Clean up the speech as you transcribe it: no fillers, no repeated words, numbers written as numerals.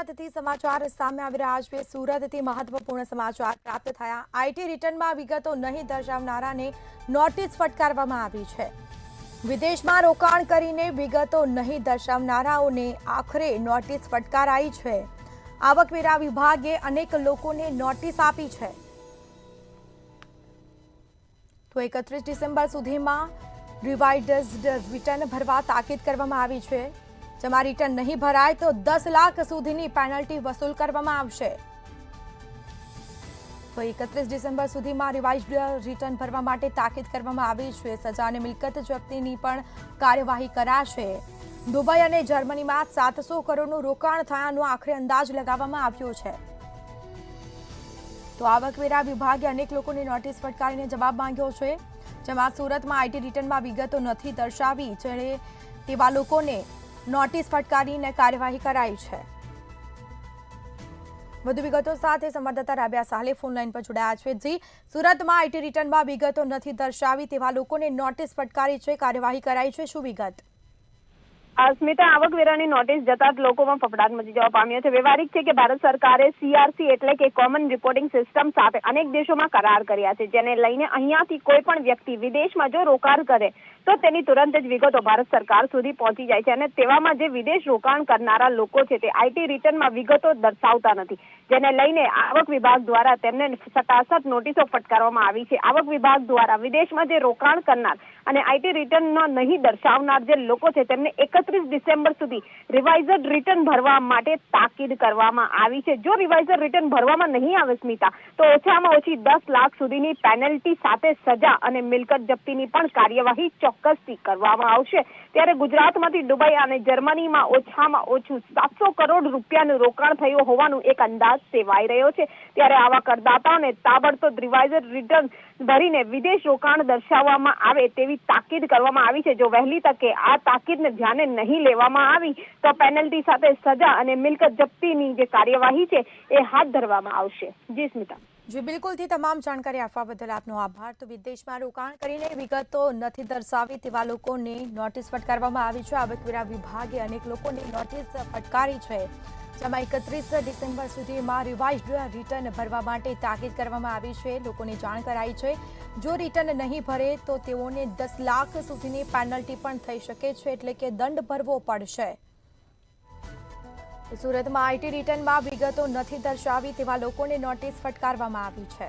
સુરતથી સમાચાર સામે આવી રહ્યા છે। સુરતથી મહત્વપૂર્ણ સમાચાર પ્રાપ્ત થયા। આઈટી રિટર્નમાં વિગતો નહીં દર્શાવનારાને નોટિસ ફટકારવામાં આવી છે। વિદેશમાં રોકાણ કરીને વિગતો નહીં દર્શાવનારાઓને આખરે નોટિસ ફટકારાઈ છે। આવકવેરા વિભાગે અનેક લોકોને નોટિસ આપી છે। તો 31 ડિસેમ્બર સુધીમાં રિવાઇઝ્ડ રિટર્ન ભરવા તાકીદ કરવામાં આવી છે। જેમાં રિટર્ન નહીં ભરાય તો 10 લાખ સુધીની પેનલ્ટી વસૂલ કરવામાં આવશે। તો 31 ડિસેમ્બર સુધીમાં રિવાઇઝ્ડ રિટર્ન ભરવા માટે તાકીદ કરવામાં આવી છે। સજા અને મિલકત જપ્તીની પણ કાર્યવાહી કરાશે। દુબઈ અને જર્મનીમાં 700 કરોડનું રોકાણ થયાનો આખરે અંદાજ લગાવવામાં આવ્યો છે। તો આવકવેરા વિભાગે અનેક લોકોને નોટિસ ફટકારીને જવાબ માંગ્યો છે। જેમાં સુરતમાં આઈટી રિટર્નમાં વિગતો નથી દર્શાવી તેવા લોકોને નોટિસ ફટકારીને કાર્યવાહી કરાઈ છે। વધુ વિગતો સાથે સંવાદદાતા રાબિયા સાલે ફોન લાઈન પર જોડાયા છે। જી, સુરતમાં આઈટી રિટર્નમાં વિગતો નથી દર્શાવી તેવા લોકોને નોટિસ ફટકારી છે, કાર્યવાહી કરાઈ છે, શું વિગત? સ્મિતા, આવકવેરાની નોટિસ જતા જ લોકોમાં ફફડાટ મચી જવા પામ્યો છે। વ્યવહારિક છે કે ભારત સરકારે CRC એટલે કે કોમન રિપોર્ટિંગ સિસ્ટમ સાથે અનેક દેશોમાં કરાર કર્યા છે, જેને લઈને અહીંયાથી કોઈ પણ વ્યક્તિ વિદેશમાં જો રોકાણ કરે તો તેની તુરંત જ વિગતો ભારત સરકાર સુધી પહોંચી જાય છે। અને તેવામાં જે વિદેશ રોકાણ કરનારા લોકો છે તે આઈટી રિટર્નમાં વિગતો દર્શાવતા નથી, જેને લઈને આવક વિભાગ દ્વારા તેમને સતાસત નોટિસો ફટકારવામાં આવી છે। આવક વિભાગ દ્વારા વિદેશમાં જે રોકાણ કરનાર અને આઈટી રિટર્ન નહીં દર્શાવનાર જે લોકો છે તેમને 31 ડિસેમ્બર સુધી રિવાઇઝડ રિટર્ન ભરવા માટે તાકીદ કરવામાં આવી છે। જો રિવાઇઝડ રિટર્ન ભરવામાં નહીં આવે સ્મિતા, તો ઓછામાં ઓછી 10 લાખ સુધીની પેનલ્ટી સાથે સજા અને મિલકત જપ્તીની પણ કાર્યવાહી ચોક્કસથી કરવામાં આવશે। ત્યારે ગુજરાતમાંથી દુબઈ અને જર્મનીમાં ઓછામાં ઓછું 700 કરોડ રૂપિયાનું રોકાણ થયું હોવાનું એક અંદાજ સેવાઈ રહ્યો છે। ત્યારે આવા કરદાતાઓને તાબડતોબ રિવાઇઝડ રિટર્ન ભરીને વિદેશ રોકાણ દર્શાવવામાં આવે તેવી તાકીદ કરવામાં આવી છે। જો વહેલી તકે આ તાકીદને ધ્યાને નહીં લેવામાં આવી તો પેનલ્ટી સાથે સજા અને મિલકત જપ્તીની જે કાર્યવાહી છે એ હાથ ધરવામાં આવશે। જી સ્મિતા। જી બિલકુલથી તમામ જાણકારી આપવા બદલ આપનો આભાર। તો વિદેશમાં રોકાણ કરીને વિગતો નથી દર્શાવી તેવા લોકોને નોટિસ ફટકારવામાં આવી છે। આવકવેરા વિભાગે અનેક લોકોને નોટિસ ફટકારી છે, જેમાં 31 ડિસેમ્બર સુધીમાં રિવાઇઝ્ડ રિટર્ન ભરવા માટે તાકીદ કરવામાં આવી છે। લોકોને જાણ કરાઈ છે, જો રિટર્ન નહીં ભરે તો તેઓને 10 લાખ સુધીની પેનલ્ટી પણ થઈ શકે છે, એટલે કે દંડ ભરવો પડશે। સુરતમાં આઈટી રિટર્નમાં વિગતો નથી દર્શાવી તેવા લોકોને નોટિસ ફટકારવામાં આવી છે।